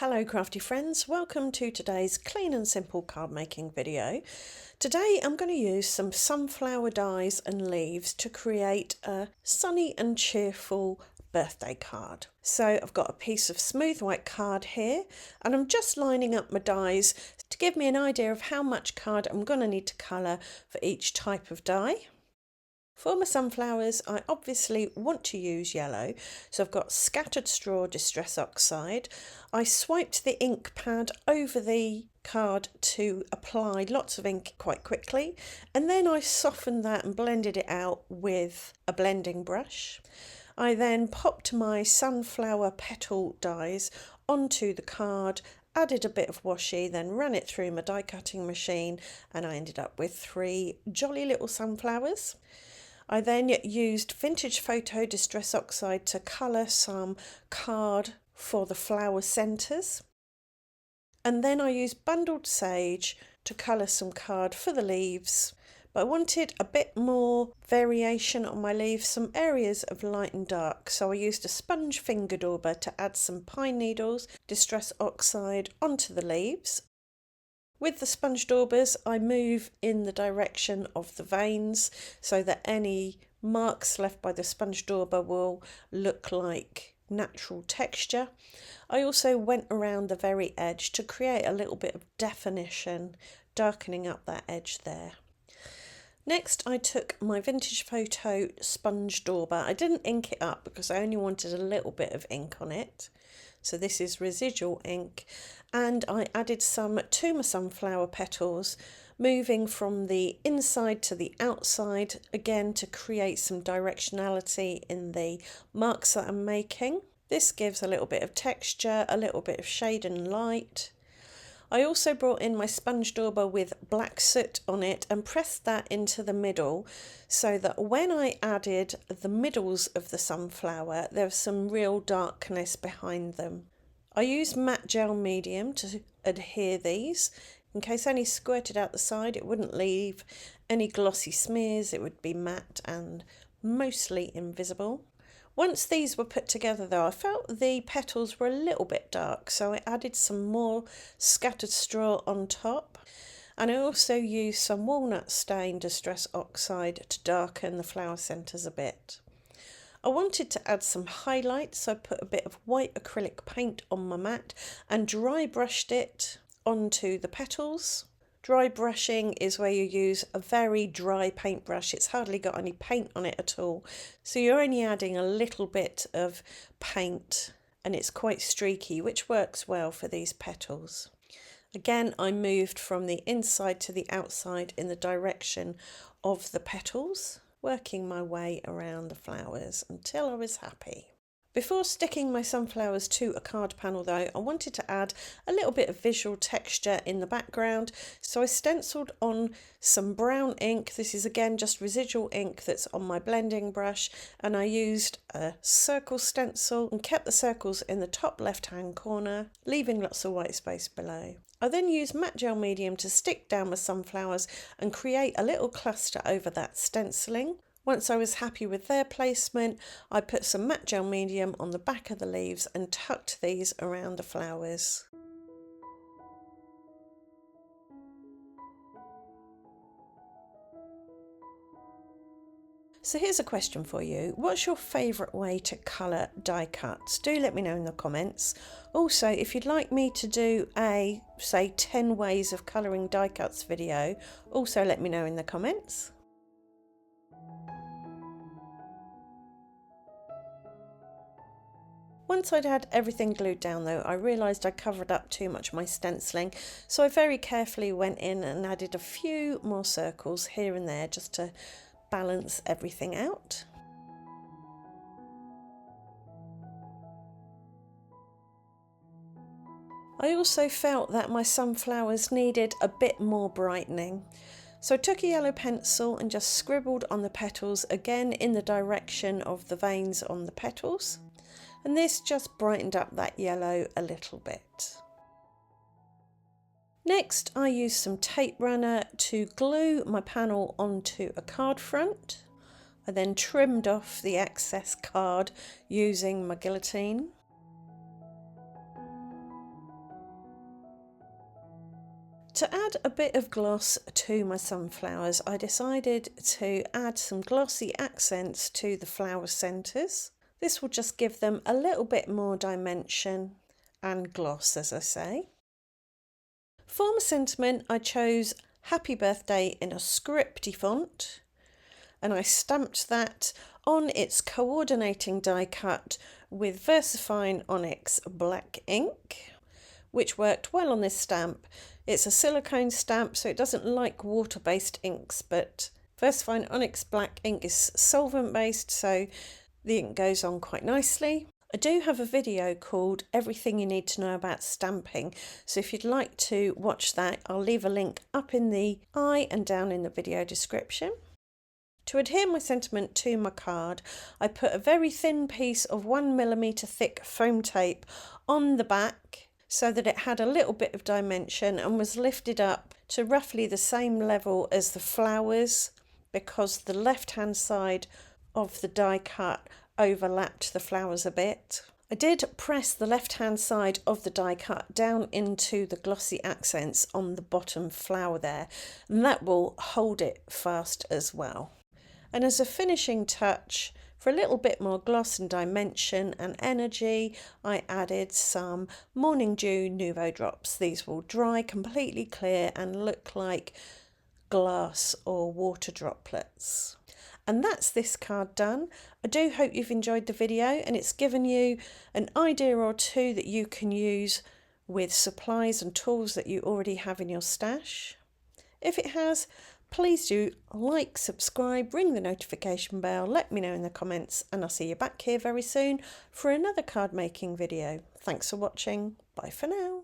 Hello crafty friends, welcome to today's clean and simple card making video. Today I'm going to use some sunflower dies and leaves to create a sunny and cheerful birthday card. So I've got a piece of smooth white card here and I'm just lining up my dies to give me an idea of how much card I'm going to need to colour for each type of die. For my sunflowers, I obviously want to use yellow, so I've got scattered straw distress oxide. I swiped the ink pad over the card to apply lots of ink quite quickly, and then I softened that and blended it out with a blending brush. I then popped my sunflower petal dies onto the card, added a bit of washi, then ran it through my die cutting machine, and I ended up with 3 jolly little sunflowers. I then used vintage photo distress oxide to colour some card for the flower centres. And then I used bundled sage to colour some card for the leaves. But I wanted a bit more variation on my leaves, some areas of light and dark. So I used a sponge finger dauber to add some pine needles distress oxide onto the leaves. With the sponge daubers, I move in the direction of the veins so that any marks left by the sponge dauber will look like natural texture. I also went around the very edge to create a little bit of definition, darkening up that edge there. Next, I took my vintage photo sponge dauber. I didn't ink it up because I only wanted a little bit of ink on it. So this is residual ink, and I added some to my sunflower petals, moving from the inside to the outside again to create some directionality in the marks that I'm making. This gives a little bit of texture, a little bit of shade and light. I also brought in my sponge dauber with black soot on it and pressed that into the middle so that when I added the middles of the sunflower, there was some real darkness behind them. I used matte gel medium to adhere these. In case any squirted out the side, it wouldn't leave any glossy smears, it would be matte and mostly invisible. Once these were put together though, I felt the petals were a little bit dark, so I added some more scattered straw on top. And I also used some walnut stain distress oxide to darken the flower centres a bit. I wanted to add some highlights, so I put a bit of white acrylic paint on my mat and dry brushed it onto the petals. Dry brushing is where you use a very dry paintbrush. It's hardly got any paint on it at all. So you're only adding a little bit of paint and it's quite streaky, which works well for these petals. Again, I moved from the inside to the outside in the direction of the petals, working my way around the flowers until I was happy. Before sticking my sunflowers to a card panel though, I wanted to add a little bit of visual texture in the background, so I stenciled on some brown ink. This is again just residual ink that's on my blending brush, and I used a circle stencil and kept the circles in the top left hand corner, leaving lots of white space below. I then used matte gel medium to stick down my sunflowers and create a little cluster over that stenciling. Once I was happy with their placement, I put some matte gel medium on the back of the leaves and tucked these around the flowers. So here's a question for you. What's your favourite way to colour die cuts? Do let me know in the comments. Also, if you'd like me to do a, say, 10 ways of colouring die cuts video, also let me know in the comments. Once I'd had everything glued down though, I realised I covered up too much of my stenciling, so I very carefully went in and added a few more circles here and there just to balance everything out. I also felt that my sunflowers needed a bit more brightening. So I took a yellow pencil and just scribbled on the petals, again in the direction of the veins on the petals. And this just brightened up that yellow a little bit. Next, I used some tape runner to glue my panel onto a card front. I then trimmed off the excess card using my guillotine. To add a bit of gloss to my sunflowers, I decided to add some glossy accents to the flower centres. This will just give them a little bit more dimension and gloss, as I say. For my sentiment, I chose Happy Birthday in a scripty font, and I stamped that on its coordinating die cut with VersaFine Onyx black ink, which worked well on this stamp. It's a silicone stamp, so it doesn't like water-based inks, but VersaFine Onyx black ink is solvent-based, so the ink goes on quite nicely. I do have a video called Everything You Need to Know About Stamping, so if you'd like to watch that, I'll leave a link up in the eye and down in the video description. To adhere my sentiment to my card, I put a very thin piece of 1mm thick foam tape on the back so that it had a little bit of dimension and was lifted up to roughly the same level as the flowers, because the left-hand side of the die cut overlapped the flowers a bit. I did press the left-hand side of the die cut down into the glossy accents on the bottom flower there, and that will hold it fast as well. And as a finishing touch, for a little bit more gloss and dimension and energy, I added some Morning Dew Nouveau drops. These will dry completely clear and look like glass or water droplets. And that's this card done. I do hope you've enjoyed the video and it's given you an idea or two that you can use with supplies and tools that you already have in your stash. If it has, please do like, subscribe, ring the notification bell, let me know in the comments, and I'll see you back here very soon for another card making video. Thanks for watching. Bye for now.